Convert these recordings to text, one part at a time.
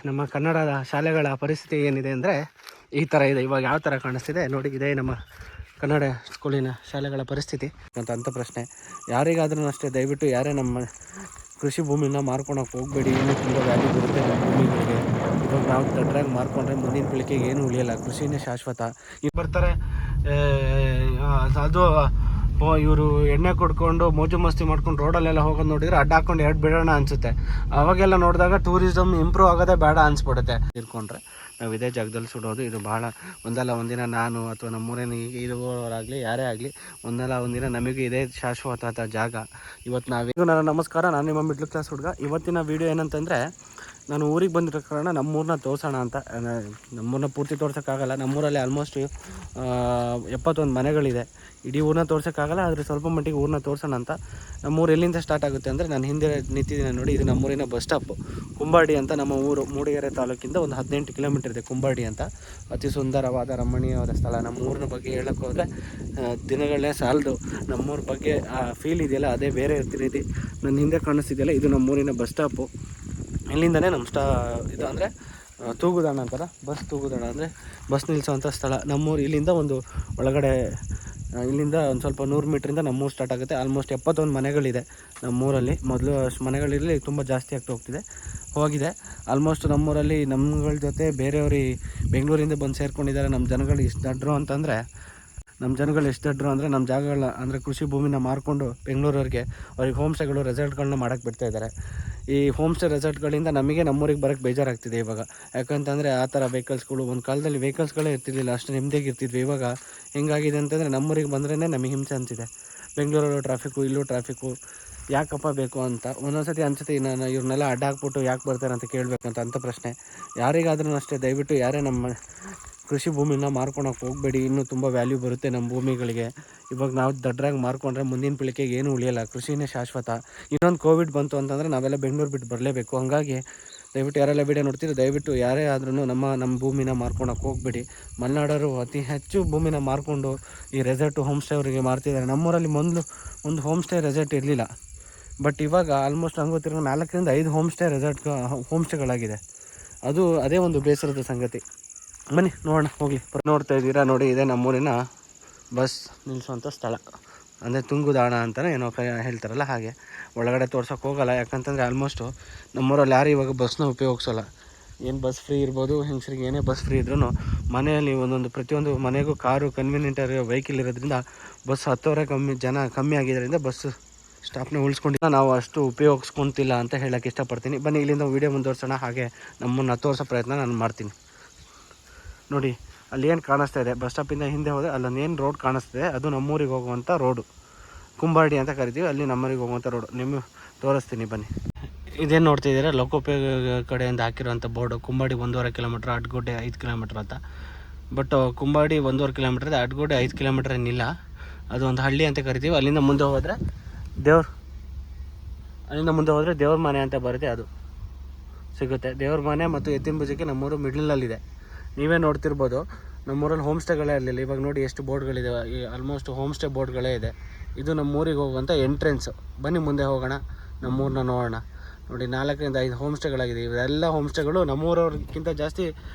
ನಮ್ಮ ಕನ್ನಡದ ಶಾಲೆಗಳ ಪರಿಸ್ಥಿತಿ ಏನಿದೆ ಅಂದರೆ ಈ ಥರ ಇದೆ. ಇವಾಗ ಯಾವ ಥರ ಕಾಣಿಸ್ತಿದೆ ನೋಡಿ, ಇದೇ ನಮ್ಮ ಕನ್ನಡ ಸ್ಕೂಲಿನ ಶಾಲೆಗಳ ಪರಿಸ್ಥಿತಿ ಅಂತ ಪ್ರಶ್ನೆ. ಯಾರಿಗಾದ್ರೂ ಅಷ್ಟೇ, ದಯವಿಟ್ಟು ಯಾರೇ ನಮ್ಮ ಕೃಷಿ ಭೂಮಿನ ಮಾರ್ಕೊಳಕ್ಕೆ ಹೋಗಬೇಡಿ. ಇನ್ನೂ ತುಂಬ ವ್ಯಾಲ್ಯೂ ಬರುತ್ತೆ ನಮ್ಮ ಭೂಮಿಗಳಿಗೆ. ಇವಾಗ ನಾವು ದಡ್ಡರಾಗಿ ಮಾರ್ಕೊಂಡ್ರೆ ಮುಂದಿನ ಪೀಳಿಗೆಗೆ ಏನೂ ಉಳಿಯಲ್ಲ. ಕೃಷಿನೇ ಶಾಶ್ವತ. ಈಗ ಬರ್ತಾರೆ ಅದು ಇವರು ಎಣ್ಣೆ ಕೊಡ್ಕೊಂಡು ಮೋಜು ಮಸ್ತಿ ಮಾಡ್ಕೊಂಡು ರೋಡಲ್ಲೆಲ್ಲ ಹೋಗೋದು ನೋಡಿದ್ರೆ ಅಡ್ಡ ಹಾಕೊಂಡು ಎರಡು ಬಿಡೋಣ ಅನಿಸುತ್ತೆ. ಅವಾಗೆಲ್ಲ ನೋಡಿದಾಗ ಟೂರಿಸಮ್ ಇಂಪ್ರೂವ್ ಆಗೋದೇ ಬೇಡ ಅನಿಸ್ಬಿಡುತ್ತೆ. ಇರ್ಕೊಂಡ್ರೆ ನಾವು ಇದೇ ಜಾಗದಲ್ಲಿ ಸುಡೋದು. ಇದು ಭಾಳ ಒಂದಲ್ಲ ಒಂದಿನ ನಾನು ಅಥವಾ ನಮ್ಮೂರೇನು ಇರುವವರಾಗಲಿ ಯಾರೇ ಆಗಲಿ ಒಂದಲ್ಲ ಒಂದಿನ ನಮಗೆ ಇದೇ ಶಾಶ್ವತ ಜಾಗ. ಇವತ್ತು ನನ್ನ ನಮಸ್ಕಾರ, ನಾನು ನಿಮ್ಮ ಮಿಡ್ಲ್ ಕ್ಲಾಸ್ ಹುಡುಗ. ಇವತ್ತಿನ ವೀಡಿಯೋ ಏನಂತಂದರೆ, ನಾನು ಊರಿಗೆ ಬಂದಿರೋ ಕಾರಣ ನಮ್ಮೂರನ್ನ ತೋರಿಸೋಣ ಅಂತ. ನಮ್ಮೂರನ್ನ ಪೂರ್ತಿ ತೋರ್ಸೋಕ್ಕಾಗಲ್ಲ. ನಮ್ಮೂರಲ್ಲಿ ಆಲ್ಮೋಸ್ಟ್ 71 ಮನೆಗಳಿದೆ. ಇಡೀ ಊರನ್ನ ತೋರ್ಸೋಕ್ಕಾಗಲ್ಲ, ಆದರೆ ಸ್ವಲ್ಪ ಮಟ್ಟಿಗೆ ಊರನ್ನ ತೋರಿಸೋಣ ಅಂತ. ನಮ್ಮೂರು ಎಲ್ಲಿಂದ ಸ್ಟಾರ್ಟ್ ಆಗುತ್ತೆ ಅಂದರೆ, ನಾನು ಹಿಂದೆ ನಿಂತಿದ್ದೀನಿ ನೋಡಿ, ಇದು ನಮ್ಮೂರಿನ ಬಸ್ ಸ್ಟಾಪು ಕುಂಬಾಡಿ ಅಂತ. ನಮ್ಮ ಊರು ಮೂಡಿಗೆರೆ ತಾಲೂಕಿಂದ ಒಂದು 18 ಕಿಲೋಮೀಟರ್ ಇದೆ ಕುಂಬಾಡಿ ಅಂತ. ಅತಿ ಸುಂದರವಾದ ರಮಣೀಯವಾದ ಸ್ಥಳ. ನಮ್ಮ ಊರಿನ ಬಗ್ಗೆ ಹೇಳೋಕ್ಕೆ ಹೋದರೆ ದಿನಗಳೇ ಸಾಲದು. ನಮ್ಮೂರ ಬಗ್ಗೆ ಆ ಫೀಲ್ ಇದೆಯಲ್ಲ, ಅದೇ ಬೇರೆ ರೀತಿ. ನನ್ನ ಹಿಂದೆ ಕಾಣಿಸ್ತಿದೆಯಲ್ಲ, ಇದು ನಮ್ಮೂರಿನ ಬಸ್ ಸ್ಟಾಪು. ಇಲ್ಲಿಂದನೇ ನಮ್ಮ ಇದು ಅಂದರೆ ತೂಗುದಾಣ ಅಂತಾರೆ. ಬಸ್ ತೂಗುದಾಣ ಅಂದರೆ ಬಸ್ ನಿಲ್ಲಿಸೋವಂಥ ಸ್ಥಳ. ನಮ್ಮೂರು ಇಲ್ಲಿಂದ ಒಂದು ಒಳಗಡೆ, ಇಲ್ಲಿಂದ ಒಂದು ಸ್ವಲ್ಪ 100 ಮೀಟ್ರಿಂದ ನಮ್ಮೂರು ಸ್ಟಾರ್ಟ್ ಆಗುತ್ತೆ. ಆಲ್ಮೋಸ್ಟ್ 71 ಮನೆಗಳಿದೆ ನಮ್ಮೂರಲ್ಲಿ. ಮೊದಲು ಅಷ್ಟು ಮನೆಗಳಿರಲಿ, ತುಂಬ ಜಾಸ್ತಿ ಆಗ್ತಾ ಹೋಗಿದೆ. ಆಲ್ಮೋಸ್ಟ್ ನಮ್ಮೂರಲ್ಲಿ ನಮ್ಮಗಳ ಜೊತೆ ಬೇರೆಯವ್ರಿಗೆ ಬೆಂಗಳೂರಿಂದ ಬಂದು ಸೇರ್ಕೊಂಡಿದ್ದಾರೆ. ನಮ್ಮ ಜನಗಳು ಎಷ್ಟು ದಡ್ರು ಅಂತಂದರೆ, ನಮ್ಮ ಜಾಗಗಳ ಅಂದರೆ ಕೃಷಿ ಭೂಮಿನ ಮಾರ್ಕೊಂಡು ಬೆಂಗಳೂರವ್ರಿಗೆ ಅವ್ರಿಗೆ ಹೋಮ್ ಸ್ಟೇಗಳು ರೆಸಾರ್ಟ್ಗಳನ್ನ ಮಾಡೋಕ್ಕೆ ಬಿಡ್ತಾಯಿದ್ದಾರೆ. ಈ ಹೋಮ್ ಸ್ಟೇ ರೆಸಾರ್ಟ್ಗಳಿಂದ ನಮ್ಮೂರಿಗೆ ಬರೋಕ್ಕೆ ಬೇಜಾರಾಗ್ತಿದೆ ಇವಾಗ. ಯಾಕಂತಂದರೆ ಆ ಥರ ವೆಹಿಕಲ್ಸ್ಗಳು, ಒಂದು ಕಾಲದಲ್ಲಿ ವೆಹಿಕಲ್ಸ್ಗಳೇ ಇರ್ತಿರ್ಲಿಲ್ಲ, ಅಷ್ಟು ನೆಮ್ಮದಿಯಾಗಿ ಇರ್ತಿದ್ವಿ. ಇವಾಗ ಹೆಂಗಾಗಿದೆ ಅಂತಂದರೆ, ನಮ್ಮೂರಿಗೆ ಬಂದ್ರೇ ನಮಗೆ ಹಿಂಸೆ ಅನಿಸಿದೆ. ಬೆಂಗಳೂರಲ್ಲೂ ಟ್ರಾಫಿಕ್ಕು, ಇಲ್ಲೂ ಟ್ರಾಫಿಕ್ಕು, ಯಾಕಪ್ಪ ಬೇಕು ಅಂತ ಒಂದೊಂದು ಸತಿ ಅನ್ಸುತ್ತೆ. ನಾನು ಇವ್ರನ್ನೆಲ್ಲ ಅಡ್ಡ ಹಾಕ್ಬಿಟ್ಟು ಯಾಕೆ ಬರ್ತಾರೆ ಅಂತ ಕೇಳಬೇಕಂತ ಪ್ರಶ್ನೆ. ಯಾರಿಗಾದ್ರೂ ಅಷ್ಟೇ, ದಯವಿಟ್ಟು ಯಾರೇ ನಮ್ಮ ಕೃಷಿ ಭೂಮಿನ ಮಾರ್ಕೊಳಕ್ಕೆ ಹೋಗಬೇಡಿ. ಇನ್ನೂ ತುಂಬ ವ್ಯಾಲ್ಯೂ ಬರುತ್ತೆ ನಮ್ಮ ಭೂಮಿಗಳಿಗೆ. ಇವಾಗ ನಾವು ದಡ್ಡರಾಗಿ ಮಾರ್ಕೊಂಡ್ರೆ ಮುಂದಿನ ಪೀಳಿಗೆಗೆ ಏನೂ ಉಳಿಯಲ್ಲ. ಕೃಷಿನೇ ಶಾಶ್ವತ. ಇನ್ನೊಂದು ಕೋವಿಡ್ ಬಂತು ಅಂತಂದರೆ ನಾವೆಲ್ಲ ಬೆಂಗಳೂರು ಬಿಟ್ಟು ಬರಲೇಬೇಕು. ಹಾಗಾಗಿ ದಯವಿಟ್ಟು ಯಾರೆಲ್ಲ ವೀಡಿಯೋ ನೋಡ್ತೀರೋ, ದಯವಿಟ್ಟು ಯಾರೇ ಆದ್ರೂ ನಮ್ಮ ಭೂಮಿನ ಮಾರ್ಕೊಳಕ್ಕೆ ಹೋಗಬೇಡಿ. ಮಲೆನಾಡರು ಅತಿ ಹೆಚ್ಚು ಭೂಮಿನ ಮಾರ್ಕೊಂಡು ಈ ರೆಸಾರ್ಟು, ಹೋಮ್ ಸ್ಟೇ ಅವರಿಗೆ ಮಾರ್ತಿದ್ದಾರೆ. ನಮ್ಮೂರಲ್ಲಿ ಮೊದಲು ಒಂದು ಹೋಮ್ ಸ್ಟೇ ರೆಸಾರ್ಟ್ ಇರಲಿಲ್ಲ. ಬಟ್ ಇವಾಗ ಆಲ್ಮೋಸ್ಟ್ ನಂಗೆ ಗೊತ್ತಿರೋ 4 ರಿಂದ 5 ಹೋಮ್ ಸ್ಟೇಗಳಾಗಿದೆ. ಅದೇ ಒಂದು ಬೇಸರದ ಸಂಗತಿ. ಬನ್ನಿ ನೋಡೋಣ, ಹೋಗಲಿ. ನೋಡ್ತಾ ಇದ್ದೀರಾ ನೋಡಿ, ಇದೇ ನಮ್ಮೂರಿನ ಬಸ್ ನಿಲ್ಲಿಸುವಂಥ ಸ್ಥಳ. ಅಂದರೆ ತುಂಗುದಾಣ ಅಂತಲೇ ಏನೋ ಹೇಳ್ತಾರಲ್ಲ, ಹಾಗೆ. ಒಳಗಡೆ ತೋರ್ಸೋಕೆ ಹೋಗಲ್ಲ, ಯಾಕಂತಂದರೆ ಆಲ್ಮೋಸ್ಟು ನಮ್ಮೂರಲ್ಲಿ ಯಾರು ಇವಾಗ ಬಸ್ನ ಉಪಯೋಗಿಸೋಲ್ಲ. ಏನು ಬಸ್ ಫ್ರೀ ಇರ್ಬೋದು, ಹೆಂಗಸರಿಗೆ ಏನೇ ಬಸ್ ಫ್ರೀ ಇದ್ರೂ ಮನೆಯಲ್ಲಿ ಪ್ರತಿಯೊಂದು ಮನೆಗೂ ಕಾರು, ಕನ್ವೀನಿಯೆಂಟ್ ವೆಹಿಕಲ್ ಇರೋದ್ರಿಂದ ಬಸ್ ಹತ್ತೋರೆ ಕಮ್ಮಿ ಆಗಿದ್ದರಿಂದ ಬಸ್ ಸ್ಟಾಪ್ನ ಉಳಿಸ್ಕೊಂಡಿಲ್ಲ. ನಾವು ಅಷ್ಟು ಉಪಯೋಗಿಸ್ಕೊತಿಲ್ಲ ಅಂತ ಹೇಳೋಕ್ಕೆ ಇಷ್ಟಪಡ್ತೀನಿ. ಬನ್ನಿ ಇಲ್ಲಿಂದ ವೀಡಿಯೋ ಮುಂದುವರ್ಸೋಣ. ಹಾಗೆ ನಮ್ಮನ್ನು ತೋರಿಸೋ ಪ್ರಯತ್ನ ನಾನು ಮಾಡ್ತೀನಿ. ನೋಡಿ, ಅಲ್ಲಿ ಏನು ಕಾಣಿಸ್ತಾ ಇದೆ, ಬಸ್ ಸ್ಟಾಪಿಂದ ಹಿಂದೆ ಹೋದರೆ ಅಲ್ಲೊಂದು ಏನು ರೋಡ್ ಕಾಣಿಸ್ತಿದೆ, ಅದು ನಮ್ಮೂರಿಗೆ ಹೋಗುವಂಥ ರೋಡು. ಕುಂಬಾಡಿ ಅಂತ ಕರಿತೀವಿ, ಅಲ್ಲಿ ನಮ್ಮೂರಿಗೆ ಹೋಗುವಂಥ ರೋಡು. ನಿಮಗೆ ತೋರಿಸ್ತೀನಿ ಬನ್ನಿ. ಇದೇನು ನೋಡ್ತಿದ್ದೀರಾ, ಲೋಕೋಪಯೋಗ ಕಡೆಯಿಂದ ಹಾಕಿರುವಂಥ ಬೋರ್ಡು. ಕುಂಬಾಡಿ 1.5 ಕಿಲೋಮೀಟ್ರ್, ಅಡ್ಗೋಡೆ 5 ಕಿಲೋಮೀಟ್ರ್ ಅಂತ. ಬಟ್ ಕುಂಬಾಡಿ 1.5 ಕಿಲೋಮೀಟ್ರ್ ಇದೆ, ಅಡ್ಗೋಡೆ 5 ಕಿಲೋಮೀಟ್ರ್ ಏನಿಲ್ಲ. ಅದು ಒಂದು ಹಳ್ಳಿ ಅಂತ ಕರಿತೀವಿ. ಅಲ್ಲಿಂದ ಮುಂದೆ ಹೋದರೆ ದೇವ್ರ ಮನೆ ಅಂತ ಬರುತ್ತೆ, ಅದು ಸಿಗುತ್ತೆ. ದೇವ್ರ ಮನೆ ಮತ್ತು ಎತ್ತಿನ ಭುಜಕ್ಕೆ ನಮ್ಮೂರು ಮಿಡ್ಲಲ್ಲಿದೆ. ನೀವೇ ನೋಡ್ತಿರ್ಬೋದು, ನಮ್ಮೂರಲ್ಲಿ ಹೋಮ್ ಸ್ಟೇಗಳೇ ಇರಲಿಲ್ಲ. ಇವಾಗ ನೋಡಿ ಎಷ್ಟು ಬೋರ್ಡ್ಗಳಿದೆ, ಆಲ್ಮೋಸ್ಟ್ ಹೋಮ್ ಸ್ಟೇ ಬೋರ್ಡ್ಗಳೇ ಇದೆ. ಇದು ನಮ್ಮೂರಿಗೆ ಹೋಗುವಂಥ ಎಂಟ್ರೆನ್ಸು. ಬನ್ನಿ ಮುಂದೆ ಹೋಗೋಣ, ನಮ್ಮೂರನ್ನ ನೋಡೋಣ. ನೋಡಿ, 4 ರಿಂದ 5 ಹೋಮ್ ಸ್ಟೇಗಳಾಗಿದೆ. ಇವೆಲ್ಲ ಹೋಮ್ ಸ್ಟೇಗಳು ನಮ್ಮೂರವ್ರಿಗಿಂತ ಜಾಸ್ತಿ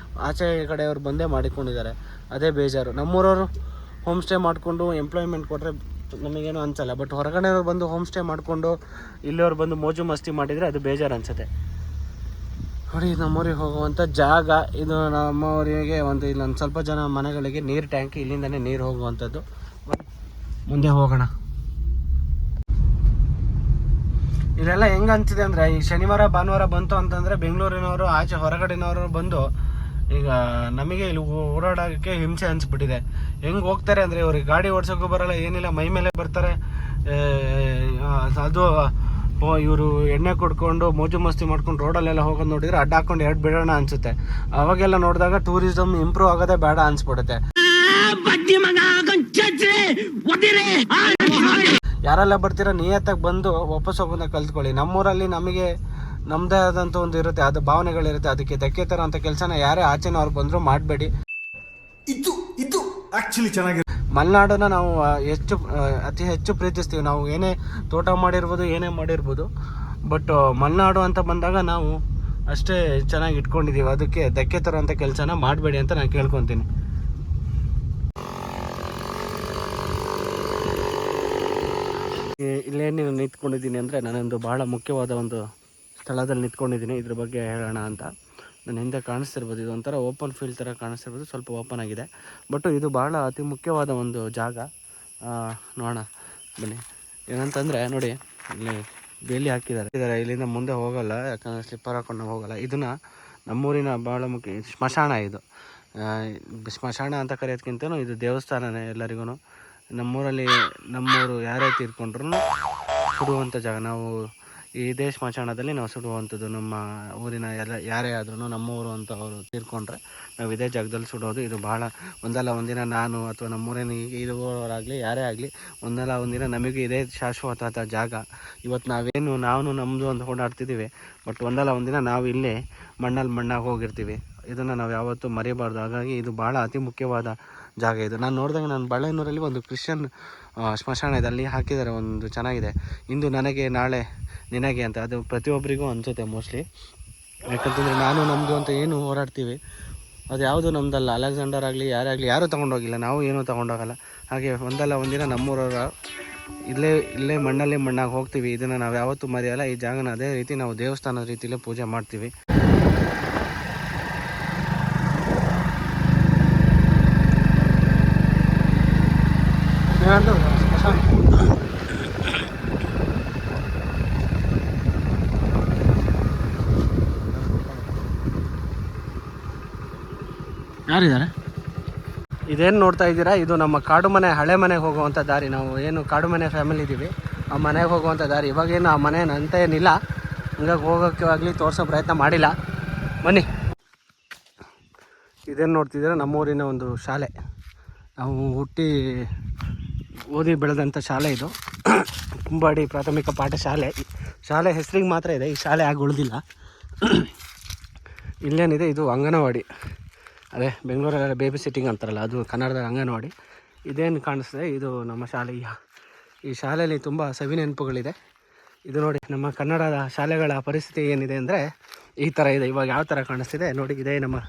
ಆಚೆ ಕಡೆಯವ್ರು ಬಂದೇ ಮಾಡಿಕೊಂಡಿದ್ದಾರೆ. ಅದೇ ಬೇಜಾರು. ನಮ್ಮೂರವರು ಹೋಮ್ ಸ್ಟೇ ಮಾಡಿಕೊಂಡು ಎಂಪ್ಲಾಯ್ಮೆಂಟ್ ಕೊಟ್ಟರೆ ನಮಗೇನು ಅನಿಸಲ್ಲ. ಬಟ್ ಹೊರಗಡೆಯವ್ರು ಬಂದು ಹೋಮ್ ಸ್ಟೇ ಮಾಡಿಕೊಂಡು ಇಲ್ಲಿಯವ್ರು ಬಂದು ಮೋಜು ಮಸ್ತಿ ಮಾಡಿದರೆ ಅದು ಬೇಜಾರು ಅನಿಸುತ್ತೆ. ನೋಡಿ, ನಮ್ಮೂರಿಗೆ ಹೋಗುವಂಥ ಜಾಗ ಇದು. ನಮ್ಮೂರಿಗೆ ಇಲ್ಲೊಂದು ಸ್ವಲ್ಪ ಜನ ಮನೆಗಳಿಗೆ ನೀರು ಟ್ಯಾಂಕ್, ಇಲ್ಲಿಂದನೇ ನೀರು ಹೋಗುವಂಥದ್ದು. ಮುಂದೆ ಹೋಗೋಣ. ಇದೆಲ್ಲ ಹೆಂಗೆ ಅನಿಸಿದೆ ಅಂದರೆ, ಈ ಶನಿವಾರ ಭಾನುವಾರ ಬಂತು ಅಂತಂದರೆ ಬೆಂಗಳೂರಿನವರು, ಆಚೆ ಹೊರಗಡೆನವರು ಬಂದು ಈಗ ನಮಗೆ ಇಲ್ಲಿ ಓಡಾಡೋಕ್ಕೆ ಹಿಂಸೆ ಅನಿಸ್ಬಿಟ್ಟಿದೆ. ಹೆಂಗೆ ಹೋಗ್ತಾರೆ ಅಂದರೆ, ಇವ್ರಿಗೆ ಗಾಡಿ ಓಡಿಸೋಕ್ಕೂ ಬರೋಲ್ಲ, ಏನಿಲ್ಲ, ಮೈ ಮೇಲೆ ಬರ್ತಾರೆ. ಅದು ಇವರು ಎಣ್ಣೆ ಕೊಡ್ಕೊಂಡು ಮೋಜು ಮಸ್ತಿ ಮಾಡ್ಕೊಂಡು ರೋಡಲ್ಲೆಲ್ಲ ಹೋಗೋದು ನೋಡಿದ್ರೆ ಅಡ್ಡ ಹಾಕೊಂಡು ಎರಡು ಬಿಡೋಣ ಅನಿಸುತ್ತೆ. ಅವಾಗೆಲ್ಲ ನೋಡಿದಾಗ ಟೂರಿಸಮ್ ಇಂಪ್ರೂವ್ ಆಗೋದೇ ಬೇಡ ಅನಿಸ್ಬಿಡುತ್ತೆ. ಯಾರೆಲ್ಲ ಬರ್ತೀರ ನಿಯತ್ತಾಗಿ ಬಂದು ವಾಪಸ್ ಹೋಗೋದನ್ನ ಕಲ್ತ್ಕೊಳ್ಳಿ. ನಮ್ಮೂರಲ್ಲಿ ನಮಗೆ ನಮ್ಮದೇ ಆದಂಥ ಒಂದು ಇರುತ್ತೆ, ಅದು ಭಾವನೆಗಳಿರುತ್ತೆ. ಅದಕ್ಕೆ ಧಕ್ಕೆ ಥರ ಅಂತ ಕೆಲಸನ ಯಾರೇ ಆಚೆನವ್ರು ಬಂದರೂ ಮಾಡಬೇಡಿ. ಇದು ಆ್ಯಕ್ಚುಲಿ ಚೆನ್ನಾಗಿದೆ. ಮಲೆನಾಡನ್ನು ನಾವು ಅತಿ ಹೆಚ್ಚು ಪ್ರೀತಿಸ್ತೀವಿ. ನಾವು ಏನೇ ತೋಟ ಮಾಡಿರ್ಬೋದು, ಏನೇ ಮಾಡಿರ್ಬೋದು, ಬಟ್ ಮಲೆನಾಡು ಅಂತ ಬಂದಾಗ ನಾವು ಅಷ್ಟೇ ಚೆನ್ನಾಗಿ ಇಟ್ಕೊಂಡಿದ್ದೀವಿ. ಅದಕ್ಕೆ ಧಕ್ಕೆ ತರೋಂಥ ಕೆಲಸನ ಮಾಡಬೇಡಿ ಅಂತ ನಾನು ಕೇಳ್ಕೊತೀನಿ. ಇಲ್ಲೇನು ನಿಂತ್ಕೊಂಡಿದ್ದೀನಿ ಅಂದರೆ, ನಾನೊಂದು ಭಾಳ ಮುಖ್ಯವಾದ ಒಂದು ಸ್ಥಳದಲ್ಲಿ ನಿಂತ್ಕೊಂಡಿದ್ದೀನಿ. ಇದ್ರ ಬಗ್ಗೆ ಹೇಳೋಣ ಅಂತ. ನನ್ನ ಹಿಂದೆ ಕಾಣಿಸ್ತಿರ್ಬೋದು, ಇದು ಒಂಥರ ಓಪನ್ ಫೀಲ್ಡ್ ಥರ ಕಾಣಿಸ್ತಿರ್ಬೋದು, ಸ್ವಲ್ಪ ಓಪನ್ ಆಗಿದೆ. ಬಟ್ ಇದು ಭಾಳ ಅತಿ ಮುಖ್ಯವಾದ ಒಂದು ಜಾಗ. ನೋಡೋಣ ಬನ್ನಿ. ಏನಂತಂದರೆ ನೋಡಿ, ಇಲ್ಲಿ ಬೇಲಿ ಹಾಕಿದ್ದಾರೆ. ಇಲ್ಲಿಂದ ಮುಂದೆ ಹೋಗಲ್ಲ, ಯಾಕಂದರೆ ಸ್ಲಿಪ್ಪರ್ ಹಾಕೊಂಡು ಹೋಗಲ್ಲ. ಇದನ್ನು ನಮ್ಮೂರಿನ ಭಾಳ ಮುಖ್ಯ ಸ್ಮಶಾನ. ಇದು ಸ್ಮಶಾನ ಅಂತ ಕರೆಯೋದಕ್ಕಿಂತನೂ ಇದು ದೇವಸ್ಥಾನನೇ ಎಲ್ಲರಿಗೂ. ನಮ್ಮೂರು ಯಾರೇ ತೀರ್ಕೊಂಡ್ರೂ ಸುಡುವಂಥ ಜಾಗ. ನಾವು ಇದೇ ಸ್ಮಶಾನದಲ್ಲಿ ನಾವು ಸುಡುವಂಥದ್ದು. ನಮ್ಮ ಊರಿನ ಯಾರೇ ಆದ್ರೂ ನಮ್ಮೂರು ಅಂತ ಅವರು ತೀರ್ಕೊಂಡ್ರೆ ನಾವು ಇದೇ ಜಾಗದಲ್ಲಿ ಸುಡೋದು. ಇದು ಭಾಳ ಒಂದಲ್ಲ ಒಂದಿನ ನಾನು ಅಥವಾ ನಮ್ಮೂರಿನ ಇರುವವರಾಗಲಿ ಯಾರೇ ಆಗಲಿ ಒಂದಲ್ಲ ಒಂದಿನ ನಮಗೆ ಇದೇ ಶಾಶ್ವತ ಜಾಗ. ಇವತ್ತು ನಾವು ನಮ್ಮದು ಅಂತ ಓಡಾಡ್ತಿದ್ದೀವಿ, ಬಟ್ ಒಂದಲ್ಲ ಒಂದಿನ ನಾವು ಇಲ್ಲೇ ಮಣ್ಣಾಗಿ ಹೋಗಿರ್ತೀವಿ. ಇದನ್ನು ನಾವು ಯಾವತ್ತೂ ಮರೆಯಬಾರ್ದು. ಹಾಗಾಗಿ ಇದು ಭಾಳ ಅತಿ ಮುಖ್ಯವಾದ ಜಾಗ. ಇದು ನಾನು ನೋಡಿದಾಗ ನಾನು ಬಾಳೆಹೊನ್ನೂರಲ್ಲಿ ಒಂದು ಕ್ರಿಶ್ಚಿಯನ್ ಸ್ಮಶಾನ ಇದೆ, ಅಲ್ಲಿ ಹಾಕಿದ್ದಾರೆ. ಒಂದು ಚೆನ್ನಾಗಿದೆ, ಇಂದು ನನಗೆ ನಾಳೆ ನಿನಗೆ ಅಂತ. ಅದು ಪ್ರತಿಯೊಬ್ಬರಿಗೂ ಅನಿಸುತ್ತೆ ಮೋಸ್ಟ್ಲಿ. ಯಾಕಂತಂದರೆ ನಮ್ಮದು ಅಂತ ಏನು ಹೋರಾಡ್ತೀವಿ ಅದು ಯಾವುದು ನಮ್ಮದಲ್ಲ. ಅಲೆಕ್ಸಾಂಡರ್ ಆಗಲಿ ಯಾರೇ ಆಗಲಿ ಯಾರೂ ತೊಗೊಂಡೋಗಿಲ್ಲ, ನಾವು ಏನೂ ತೊಗೊಂಡೋಗಲ್ಲ. ಹಾಗೆ ಒಂದಲ್ಲ ಒಂದಿನ ನಮ್ಮೂರವರ ಇಲ್ಲೇ ಮಣ್ಣಾಗಿ ಹೋಗ್ತೀವಿ. ಇದನ್ನು ನಾವು ಯಾವತ್ತೂ ಮರೆಯಲ್ಲ. ಈ ಜಾಗನ ಅದೇ ರೀತಿ ನಾವು ದೇವಸ್ಥಾನದ ರೀತಿಯಲ್ಲೇ ಪೂಜೆ ಮಾಡ್ತೀವಿ. ಯಾರಿದ್ದಾರೆ? ಇದೇನು ನೋಡ್ತಾ ಇದ್ದೀರಾ, ಇದು ನಮ್ಮ ಕಾಡು ಮನೆ, ಹಳೆ ಮನೆಗೆ ಹೋಗುವಂಥ ದಾರಿ. ನಾವು ಏನು ಕಾಡು ಮನೆ ಫ್ಯಾಮಿಲಿ ಇದ್ದೀವಿ, ಆ ಮನೆಗೆ ಹೋಗುವಂಥ ದಾರಿ. ಇವಾಗೇನು ಆ ಮನೆ ಅಂತ ಏನಿಲ್ಲ, ಹಂಗಾಗಿ ಹೋಗೋಕ್ಕೆ ಆಗಲಿ ತೋರಿಸೋ ಪ್ರಯತ್ನ ಮಾಡಿಲ್ಲ. ಬನ್ನಿ. ಇದೇನು ನೋಡ್ತಿದ್ದೀರಾ, ನಮ್ಮೂರಿನ ಒಂದು ಶಾಲೆ. ನಾವು ಹುಟ್ಟಿ ಓದಿ ಬೆಳೆದಂಥ ಶಾಲೆ ಇದು. ಕುಂಬಾಡಿ ಪ್ರಾಥಮಿಕ ಪಾಠಶಾಲೆ. ಶಾಲೆ ಹೆಸರಿಗೆ ಮಾತ್ರ ಇದೆ, ಈ ಶಾಲೆ ಆಗಿ ಉಳಿದಿಲ್ಲ. ಇಲ್ಲೇನಿದೆ, ಇದು ಅಂಗನವಾಡಿ. ಅದೇ ಬೆಂಗಳೂರಲ್ಲಿ ಬೇಬಿ ಸಿಟ್ಟಿಂಗ್ ಅಂತಾರಲ್ಲ, ಅದು ಕನ್ನಡದ ಅಂಗನವಾಡಿ. ಇದೇನು ಕಾಣಿಸ್ತದೆ, ಇದು ನಮ್ಮ ಶಾಲೆ. ಈ ಶಾಲೆಯಲ್ಲಿ ತುಂಬ ಸವಿ ನೆನಪುಗಳಿದೆ. ಇದು ನೋಡಿ, ನಮ್ಮ ಕನ್ನಡದ ಶಾಲೆಗಳ ಪರಿಸ್ಥಿತಿ ಏನಿದೆ ಅಂದರೆ ಈ ಥರ ಇದೆ. ಇವಾಗ ಯಾವ ಥರ ಕಾಣಿಸ್ತಿದೆ ನೋಡಿ, ಇದೇ ನಮ್ಮ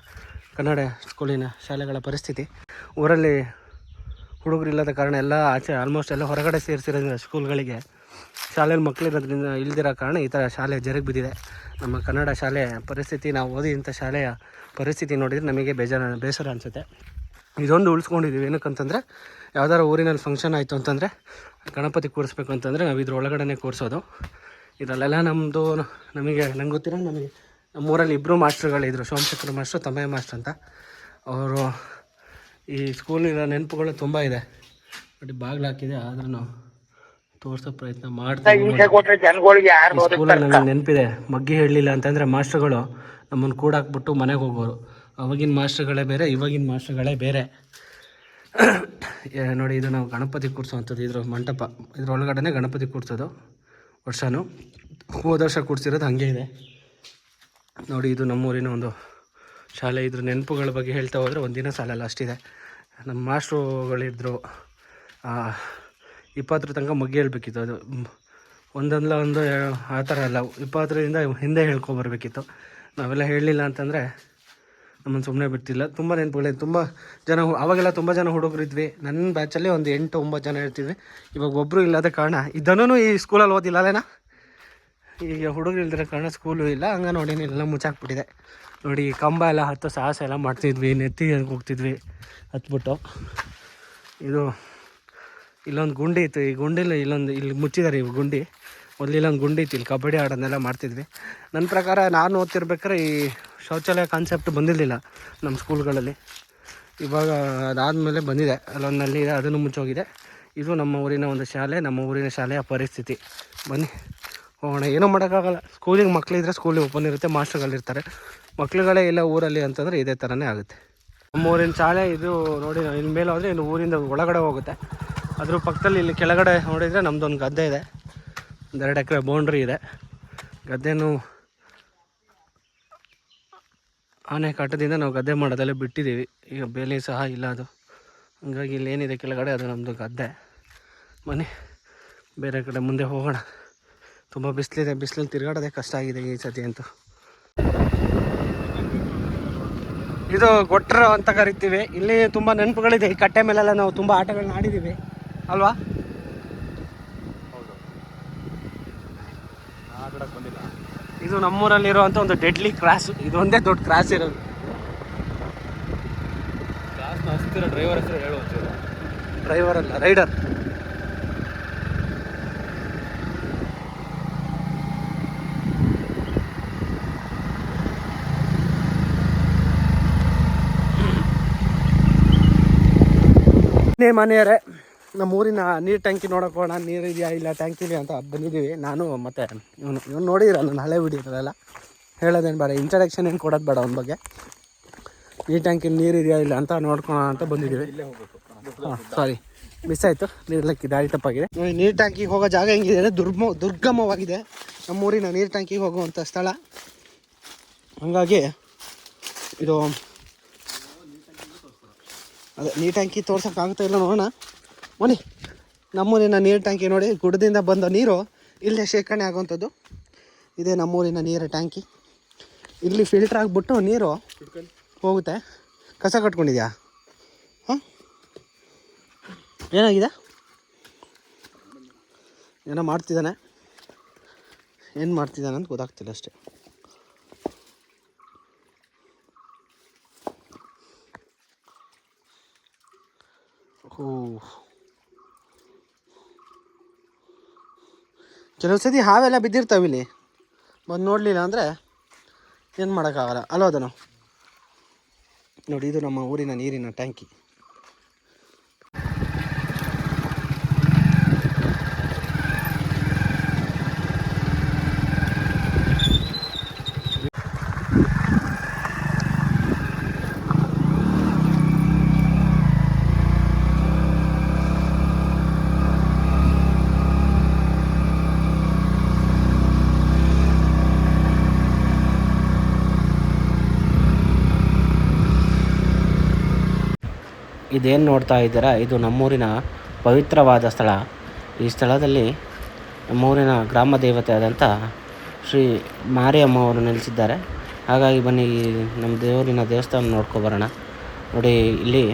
ಕನ್ನಡ ಸ್ಕೂಲಿನ ಶಾಲೆಗಳ ಪರಿಸ್ಥಿತಿ. ಊರಲ್ಲಿ ಹುಡುಗರಿಲ್ಲದ ಕಾರಣ ಎಲ್ಲ ಆಚೆ ಆಲ್ಮೋಸ್ಟ್ ಎಲ್ಲ ಹೊರಗಡೆ ಸೇರಿಸಿರೋದ್ರಿಂದ ಸ್ಕೂಲ್ಗಳಿಗೆ ಶಾಲೆಯಲ್ಲಿ ಮಕ್ಕಳಿರೋದ್ರಿಂದ ಇಲ್ದಿರೋ ಕಾರಣ ಈ ಥರ ಶಾಲೆ ಜರುಗಿ ಬಿದ್ದಿದೆ. ನಮ್ಮ ಕನ್ನಡ ಶಾಲೆಯ ಪರಿಸ್ಥಿತಿ, ನಾವು ಓದಿದಂಥ ಶಾಲೆಯ ಪರಿಸ್ಥಿತಿ ನೋಡಿದರೆ ನಮಗೆ ಬೇಸರ ಅನಿಸುತ್ತೆ. ಇದೊಂದು ಉಳಿಸ್ಕೊಂಡಿದ್ದೀವಿ. ಏನಕ್ಕಂತಂದರೆ, ಯಾವ್ದಾರು ಊರಿನಲ್ಲಿ ಫಂಕ್ಷನ್ ಆಯಿತು ಅಂತಂದರೆ, ಗಣಪತಿ ಕೂರಿಸ್ಬೇಕು ಅಂತಂದರೆ ನಾವು ಇದ್ರ ಒಳಗಡೆ ಕೂರಿಸೋದು. ಇದರಲ್ಲೆಲ್ಲ ನಂಗೆ ಗೊತ್ತಿರೋ ನಮ್ಮೂರಲ್ಲಿ ಇಬ್ಬರು ಮಾಸ್ಟ್ರುಗಳಿದ್ರು, ಸೋಮಶೇಖರ ಮಾಸ್ಟ್ರು, ತಮ್ಮಯ್ಯ ಮಾಸ್ಟ್ರು ಅಂತ. ಅವರು ಈ ಸ್ಕೂಲಿನ ನೆನಪುಗಳು ತುಂಬ ಇದೆ. ಬಟ್ ಬಾಗಿಲು ಹಾಕಿದೆ, ಆದ್ರೂ ನಾವು ತೋರಿಸೋ ಪ್ರಯತ್ನ ಮಾಡ್ತೀವಿ. ಸ್ಕೂಲಲ್ಲಿ ನನಗೆ ನೆನಪಿದೆ, ಮಗ್ಗಿ ಹೇಳಲಿಲ್ಲ ಅಂತಂದರೆ ಮಾಸ್ಟ್ರುಗಳು ನಮ್ಮನ್ನು ಕೂಡಾಕ್ಬಿಟ್ಟು ಮನೆಗೆ ಹೋಗೋರು. ಅವಾಗಿನ ಮಾಸ್ಟ್ರುಗಳೇ ಬೇರೆ, ಇವಾಗಿನ ಮಾಸ್ಟ್ರುಗಳೇ ಬೇರೆ. ನೋಡಿ, ಇದು ನಾವು ಗಣಪತಿ ಕೂರಿಸೋವಂಥದ್ದು. ಇದ್ರ ಮಂಟಪ, ಇದ್ರೊಳಗಡೆ ಗಣಪತಿ ಕೂರಿಸೋದು ವರ್ಷವೂ. ಹೋದ ವರ್ಷ ಕೂರಿಸಿರೋದು ಹಾಗೆ ಇದೆ ನೋಡಿ. ಇದು ನಮ್ಮೂರಿನ ಒಂದು ಶಾಲೆ. ಇದ್ರ ನೆನಪುಗಳ ಬಗ್ಗೆ ಹೇಳ್ತಾ ಹೋದರೆ ಒಂದಿನ ಸಾಲಲ್ಲ, ಅಷ್ಟಿದೆ. ನಮ್ಮ ಮಾಸ್ಟ್ರುಗಳಿದ್ರು 20 ತನಕ ಮಗ್ಗಿ ಹೇಳ್ಬೇಕಿತ್ತು. ಅದು ಒಂದಲ್ಲ ಒಂದು ಆ ಥರ ಅಲ್ಲ, 20ರಿಂದ ಹಿಂದೆ ಹೇಳ್ಕೊಬರ್ಬೇಕಿತ್ತು. ನಾವೆಲ್ಲ ಹೇಳಲಿಲ್ಲ ಅಂತಂದರೆ ನಮ್ಮನ್ನು ಸುಮ್ಮನೆ ಬಿಡ್ತಿಲ್ಲ. ತುಂಬ ನೆನಪುಗಳಿದೆ. ತುಂಬ ಜನ, ಅವಾಗೆಲ್ಲ ತುಂಬ ಜನ ಹುಡುಗರಿದ್ವಿ. ನನ್ನ ಬ್ಯಾಚಲ್ಲಿ ಒಂದು 8-9 ಜನ ಇರ್ತಿದ್ವಿ. ಇವಾಗ ಒಬ್ಬರು ಇಲ್ಲದ ಕಾರಣ, ಇದನ್ನೂ ಈ ಸ್ಕೂಲಲ್ಲಿ ಓದಿಲ್ಲ ಅಲ್ಲೇನಾ. ಈಗ ಹುಡುಗರು ಇಲ್ದಿರೋ ಕಾರಣ ಸ್ಕೂಲು ಇಲ್ಲ, ಅಂಗನವಾಡಿನ ಎಲ್ಲ ಮುಚ್ಚಾಕ್ಬಿಟ್ಟಿದೆ. ನೋಡಿ, ಕಂಬ ಎಲ್ಲ ಹತ್ತು ಸಾಹಸ ಎಲ್ಲ ಮಾಡ್ತಿದ್ವಿ, ನೆತ್ತಿ ಹೋಗ್ತಿದ್ವಿ ಹತ್ಬಿಟ್ಟು. ಇದು ಇಲ್ಲೊಂದು ಗುಂಡಿ ಇತ್ತು, ಈ ಗುಂಡಿಲಿ ಇಲ್ಲಿ ಮುಚ್ಚಿದ್ದಾರೆ ಇವು ಗುಂಡಿ. ಮೊದಲು ಇಲ್ಲೊಂದು ಗುಂಡಿ ಇತ್ತು, ಇಲ್ಲಿ ಕಬಡ್ಡಿ ಆಡೋದನ್ನೆಲ್ಲ ಮಾಡ್ತಿದ್ವಿ. ನನ್ನ ಪ್ರಕಾರ ನಾನು ಓದ್ತಿರ್ಬೇಕಾದ್ರೆ ಈ ಶೌಚಾಲಯ ಕಾನ್ಸೆಪ್ಟ್ ಬಂದಿರಲಿಲ್ಲ ನಮ್ಮ ಸ್ಕೂಲ್ಗಳಲ್ಲಿ. ಇವಾಗ ಅದಾದಮೇಲೆ ಬಂದಿದೆ, ಅಲ್ಲೊಂದು ನಲ್ಲಿ ಇದೆ, ಅದನ್ನು ಮುಚ್ಚೋಗಿದೆ. ಇದು ನಮ್ಮ ಊರಿನ ಒಂದು ಶಾಲೆ, ನಮ್ಮ ಊರಿನ ಶಾಲೆಯ ಪರಿಸ್ಥಿತಿ. ಬನ್ನಿ ಹೋಗೋಣ. ಏನೂ ಮಾಡೋಕ್ಕಾಗಲ್ಲ. ಸ್ಕೂಲಿಗೆ ಮಕ್ಕಳಿದ್ರೆ ಸ್ಕೂಲಿಗೆ ಓಪನ್ ಇರುತ್ತೆ, ಮಾಸ್ಟರ್ಗಳಿರ್ತಾರೆ. ಮಕ್ಕಳುಗಳೇ ಇಲ್ಲ ಊರಲ್ಲಿ ಅಂತಂದರೆ ಇದೇ ಥರನೇ ಆಗುತ್ತೆ. ನಮ್ಮ ಊರಿನ ಶಾಲೆ ಇದು ನೋಡಿ. ಇನ್ನು ಮೇಲೆ ಹೋದರೆ ಇನ್ನು ಊರಿಂದ ಒಳಗಡೆ ಹೋಗುತ್ತೆ. ಅದ್ರ ಪಕ್ಕದಲ್ಲಿ ಇಲ್ಲಿ ಕೆಳಗಡೆ ನೋಡಿದರೆ ನಮ್ಮದೊಂದು ಗದ್ದೆ ಇದೆ, 1-2 ಎಕರೆ ಬೌಂಡ್ರಿ ಇದೆ. ಗದ್ದೆನೂ ಆನೆ ಕಾಟದಿಂದ ನಾವು ಗದ್ದೆ ಮಾಡೋದೆಲ್ಲ ಬಿಟ್ಟಿದ್ದೀವಿ. ಈಗ ಬೇಲಿ ಸಹ ಇಲ್ಲ ಅದು. ಹಂಗಾಗಿ ಇಲ್ಲೇನಿದೆ ಕೆಳಗಡೆ ಅದು ನಮ್ಮದು ಗದ್ದೆ. ಬನ್ನಿ ಬೇರೆ ಕಡೆ ಮುಂದೆ ಹೋಗೋಣ. ತುಂಬ ಬಿಸಿಲಿದೆ, ಬಿಸಿಲಲ್ಲಿ ತಿರುಗಾಡೋದೇ ಕಷ್ಟ ಆಗಿದೆ ಈ ಸತಿ ಅಂತೂ. ಇದು ಗೊಟ್ರು ಅಂತ ಕರಿತೀವಿ. ಇಲ್ಲಿ ತುಂಬ ನೆನಪುಗಳಿದೆ. ಈ ಕಟ್ಟೆ ಮೇಲೆಲ್ಲ ನಾವು ತುಂಬ ಆಟಗಳನ್ನ ಆಡಿದ್ದೀವಿ ಅಲ್ವಾ? ಇದು ನಮ್ಮೂರಲ್ಲಿರುವಂಥ ಒಂದು ಡೆಡ್ಲಿ ಕ್ರಾಸ್. ಇದು ಒಂದೇ ದೊಡ್ಡ ಕ್ರಾಸ್ ಇರೋದು. ಡ್ರೈವರ್ ಹೆಸರು ಹೇಳು. ಡ್ರೈವರ್ ಅಲ್ಲ, ರೈಡರ್. ಮನೆಯವರೇ, ನಮ್ಮ ಊರಿನ ನೀರು ಟ್ಯಾಂಕಿ ನೋಡೋಕೆ ಹೋಗೋಣ, ನೀರು ಇದೆಯಾ ಇಲ್ಲ ಟ್ಯಾಂಕಿಲಿ ಅಂತ ಬಂದಿದ್ದೀವಿ. ನಾನು ಮತ್ತು ಇವನು ನೋಡಿದಿರ ನನ್ನ ಹಳೆ ವಿಡಿಯೋದಲ್ಲೆಲ್ಲ. ಹೇಳೋದೇನು ಬೇಡ, ಇಂಟ್ರಡಕ್ಷನ್ ಏನು ಕೊಡೋದು ಬೇಡ ಅವನ ಬಗ್ಗೆ. ನೀರು ಟ್ಯಾಂಕಿಲಿ ನೀರು ಇದೆಯಾ ಇಲ್ಲ ಅಂತ ನೋಡ್ಕೊಳ್ಳೋಣ ಅಂತ ಬಂದಿದ್ದೀವಿ. ಹಾಂ ಸಾರಿ, ಮಿಸ್ ಆಯಿತು. ನೀರ್ಲಕ್ಕಿ ದಾರಿ ತಪ್ಪಾಗಿದೆ. ನೀರು ಟ್ಯಾಂಕಿಗೆ ಹೋಗೋ ಜಾಗ ಹೆಂಗಿದೆ ಅಂದರೆ ದುರ್ಗಮವಾಗಿದೆ. ನಮ್ಮೂರಿನ ನೀರು ಟ್ಯಾಂಕಿಗೆ ಹೋಗುವಂಥ ಸ್ಥಳ. ಹಾಗಾಗಿ ಇದು ಅದೇ ನೀರು ಟ್ಯಾಂಕಿ ತೋರ್ಸೋಕ್ಕಾಗ್ತಾ ಇಲ್ಲ, ನೋಡೋಣ ಬನ್ನಿ. ನಮ್ಮೂರಿನ ನೀರು ಟ್ಯಾಂಕಿ ನೋಡಿ, ಗುಡ್ಡದಿಂದ ಬಂದ ನೀರು ಇಲ್ಲೇ ಶೇಖರಣೆ ಆಗುವಂಥದ್ದು. ಇದೇ ನಮ್ಮೂರಿನ ನೀರ ಟ್ಯಾಂಕಿ. ಇಲ್ಲಿ ಫಿಲ್ಟ್ರ್ ಆಗಿಬಿಟ್ಟು ನೀರು ಹೋಗುತ್ತೆ. ಕಸ ಕಟ್ಕೊಂಡಿದ್ಯಾ? ಹಾಂ, ಏನಾಗಿದೆ? ಏನೋ ಮಾಡ್ತಿದ್ದಾನೆ. ಏನು ಮಾಡ್ತಿದ್ದಾನೆ ಅಂತ ಗೊತ್ತಾಗ್ತಿಲ್ಲ ಅಷ್ಟೇ. ಕೆಲವು ಸತಿ ಹಾವೆಲ್ಲ ಬಿದ್ದಿರ್ತಾವೆ ಇಲ್ಲಿ. ಬಂದು ನೋಡಲಿಲ್ಲ ಅಂದರೆ ಏನು ಮಾಡೋಕ್ಕಾಗಲ್ಲ ಅಲ್ವ ಅದನ್ನು. ನೋಡಿ, ಇದು ನಮ್ಮ ಊರಿನ ನೀರಿನ ಟ್ಯಾಂಕಿ. ಇದೇನು ನೋಡ್ತಾ ಇದ್ದೀರಾ, ಇದು ನಮ್ಮೂರಿನ ಪವಿತ್ರವಾದ ಸ್ಥಳ. ಈ ಸ್ಥಳದಲ್ಲಿ ನಮ್ಮೂರಿನ ಗ್ರಾಮ ದೇವತೆ ಆದಂಥ ಶ್ರೀ ಮಾರಿಯಮ್ಮ ಅವರು ನೆಲೆಸಿದ್ದಾರೆ. ಹಾಗಾಗಿ ಬನ್ನಿ ನಮ್ಮ ದೇವರಿನ ದೇವಸ್ಥಾನ ನೋಡ್ಕೊಬರೋಣ. ನೋಡಿ, ಇಲ್ಲಿ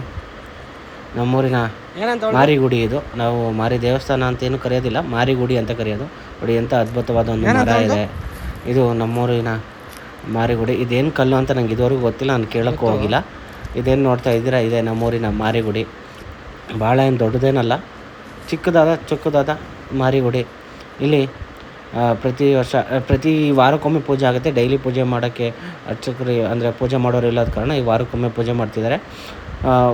ನಮ್ಮೂರಿನ ಮಾರಿಗುಡಿ. ಇದು ನಾವು ಮಾರಿ ದೇವಸ್ಥಾನ ಅಂತೇನು ಕರೆಯೋದಿಲ್ಲ, ಮಾರಿಗುಡಿ ಅಂತ ಕರೆಯೋದು. ನೋಡಿ, ಎಂಥ ಅದ್ಭುತವಾದ ಒಂದು ಮರ ಇದೆ. ಇದು ನಮ್ಮೂರಿನ ಮಾರಿಗುಡಿ. ಇದೇನು ಕಲ್ಲು ಅಂತ ನಂಗೆ ಇದುವರೆಗೂ ಗೊತ್ತಿಲ್ಲ, ನಾನು ಕೇಳೋಕ್ಕೂ ಹೋಗಿಲ್ಲ. ಇದೇನು ನೋಡ್ತಾ ಇದ್ದೀರಾ, ಇದೆ ನಮ್ಮೂರಿನ ಮಾರಿಗುಡಿ. ಭಾಳ ಏನು ದೊಡ್ಡದೇನಲ್ಲ, ಚಿಕ್ಕದಾದ ಮಾರಿಗುಡಿ. ಇಲ್ಲಿ ಪ್ರತಿ ವಾರಕ್ಕೊಮ್ಮೆ ಪೂಜೆ ಆಗುತ್ತೆ. ಡೈಲಿ ಪೂಜೆ ಮಾಡೋಕ್ಕೆ ಅರ್ಚಕರು ಅಂದರೆ ಪೂಜೆ ಮಾಡೋರು ಇಲ್ಲದ ಕಾರಣ ಈ ವಾರಕ್ಕೊಮ್ಮೆ ಪೂಜೆ ಮಾಡ್ತಿದ್ದಾರೆ.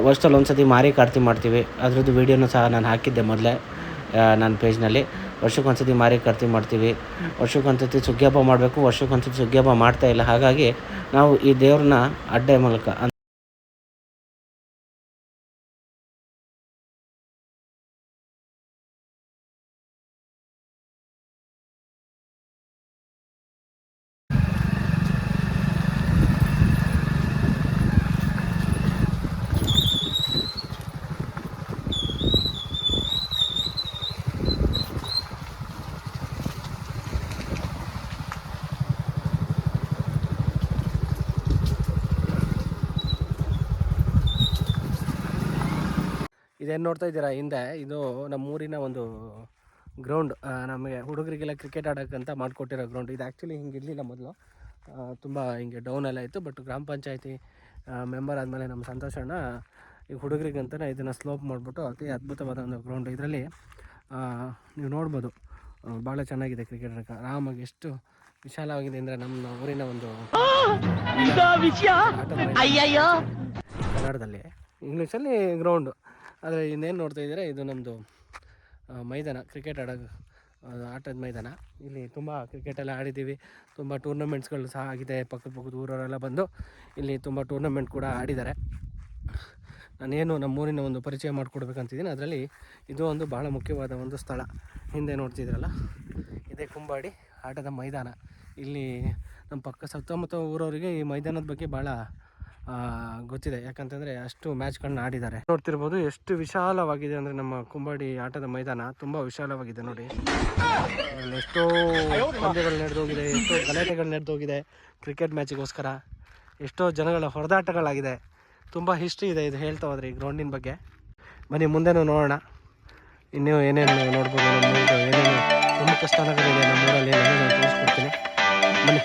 ವರ್ಷದಲ್ಲಿ ಒಂದು ಸತಿ ಮಾರಿ ಕಾರ್ತಿ ಮಾಡ್ತೀವಿ. ಅದರದ್ದು ವೀಡಿಯೋನೂ ಸಹ ನಾನು ಹಾಕಿದ್ದೆ ಮೊದಲೇ ನನ್ನ ಪೇಜ್ನಲ್ಲಿ. ವರ್ಷಕ್ಕೊಂದು ಸತಿ ಮಾರಿ ಕಾರ್ತಿ ಮಾಡ್ತೀವಿ. ವರ್ಷಕ್ಕೊಂದು ಸತಿ ಸುಗ್ಗಿ ಹಬ್ಬ ಮಾಡಬೇಕು. ವರ್ಷಕ್ಕೊಂದು ಸತಿ ಸುಗ್ಗಿ ಹಬ್ಬ ಮಾಡ್ತಾಯಿಲ್ಲ. ಹಾಗಾಗಿ ನಾವು ಈ ದೇವ್ರನ್ನ ಅಡ್ಡೆ ಮೂಲಕ ಇದೇನು ನೋಡ್ತಾ ಇದ್ದೀರಾ ಹಿಂದೆ, ಇದು ನಮ್ಮೂರಿನ ಒಂದು ಗ್ರೌಂಡ್. ನಮಗೆ ಹುಡುಗರಿಗೆಲ್ಲ ಕ್ರಿಕೆಟ್ ಆಡೋಕ್ಕಂತ ಮಾಡಿಕೊಟ್ಟಿರೋ ಗ್ರೌಂಡ್. ಇದು ಆ್ಯಕ್ಚುಲಿ ಹಿಂಗೆ ಇರಲಿಲ್ಲ ಮೊದಲು, ತುಂಬ ಹಿಂಗೆ ಡೌನ್ ಎಲ್ಲ ಇತ್ತು. ಬಟ್ ಗ್ರಾಮ ಪಂಚಾಯತಿ ಮೆಂಬರ್ ಆದಮೇಲೆ ನಮ್ಮ ಸಂತೋಷಣ್ಣ ಈಗ ಹುಡುಗರಿಗಂತಲೇ ಇದನ್ನು ಸ್ಲೋಪ್ ಮಾಡಿಬಿಟ್ಟು ಅತಿ ಅದ್ಭುತವಾದ ಒಂದು ಗ್ರೌಂಡ್. ಇದರಲ್ಲಿ ನೀವು ನೋಡ್ಬೋದು, ಭಾಳ ಚೆನ್ನಾಗಿದೆ ಕ್ರಿಕೆಟ್ ಆಡೋಕ್ಕೆ. ಆರಾಮಾಗಿ ಎಷ್ಟು ವಿಶಾಲವಾಗಿದೆ ಅಂದರೆ ನಮ್ಮ ಊರಿನ ಒಂದು ಕನ್ನಡದಲ್ಲಿ, ಇಂಗ್ಲೀಷಲ್ಲಿ ಗ್ರೌಂಡು. ಆದರೆ ಇನ್ನೇನು ನೋಡ್ತಾ ಇದ್ದೀರಾ, ಇದು ನಮ್ಮದು ಮೈದಾನ, ಕ್ರಿಕೆಟ್ ಆಟದ ಮೈದಾನ. ಇಲ್ಲಿ ತುಂಬ ಕ್ರಿಕೆಟೆಲ್ಲ ಆಡಿದ್ದೀವಿ. ತುಂಬ ಟೂರ್ನಮೆಂಟ್ಸ್ಗಳು ಸಹ ಆಗಿದೆ. ಪಕ್ಕದ ಊರವರೆಲ್ಲ ಬಂದು ಇಲ್ಲಿ ತುಂಬ ಟೂರ್ನಮೆಂಟ್ ಕೂಡ ಆಡಿದ್ದಾರೆ. ನಾನೇನು ನಮ್ಮೂರಿನ ಒಂದು ಪರಿಚಯ ಮಾಡಿಕೊಡ್ಬೇಕಂತಿದ್ದೀನಿ. ಅದರಲ್ಲಿ ಇದು ಒಂದು ಭಾಳ ಮುಖ್ಯವಾದ ಒಂದು ಸ್ಥಳ. ಹಿಂದೆ ನೋಡ್ತಿದ್ರಲ್ಲ, ಇದೇ ಕುಂಬಾಡಿ ಆಟದ ಮೈದಾನ. ಇಲ್ಲಿ ನಮ್ಮ ಸುತ್ತಮುತ್ತ ಊರವರಿಗೆ ಈ ಮೈದಾನದ ಬಗ್ಗೆ ಭಾಳ ಗೊತ್ತಿದೆ. ಯಾಕಂತಂದರೆ ಅಷ್ಟು ಮ್ಯಾಚ್ಗಳನ್ನ ಆಡಿದ್ದಾರೆ. ನೋಡ್ತಿರ್ಬೋದು ಎಷ್ಟು ವಿಶಾಲವಾಗಿದೆ ಅಂದರೆ ನಮ್ಮ ಕುಂಬಾಡಿ ಆಟದ ಮೈದಾನ ತುಂಬ ವಿಶಾಲವಾಗಿದೆ. ನೋಡಿ, ಎಷ್ಟೋ ಪಂದ್ಯಗಳು ನಡೆದೋಗಿದೆ, ಎಷ್ಟೋ ಗಲಾಟೆಗಳು ನಡೆದೋಗಿದೆ ಕ್ರಿಕೆಟ್ ಮ್ಯಾಚಿಗೋಸ್ಕರ. ಎಷ್ಟೋ ಜನಗಳ ಹೊಡೆದಾಟಗಳಾಗಿದೆ. ತುಂಬ ಹಿಸ್ಟ್ರಿ ಇದೆ ಇದು ಹೇಳ್ತಾ ಹೋದ್ರೆ ಈ ಗ್ರೌಂಡಿನ ಬಗ್ಗೆ. ಬನ್ನಿ ಮುಂದೆನೂ ನೋಡೋಣ, ಇನ್ನೂ ಏನೇನು ನೋಡ್ಬೋದು, ನಮ್ಮೂರು ಏನೇನು ಪ್ರಮುಖ ಸ್ಥಾನಗಳಿದೆ ನಮ್ಮೂರಲ್ಲಿ ನಾನು ತೋರಿಸ್ಕೊಡ್ತೀನಿ ಬನ್ನಿ.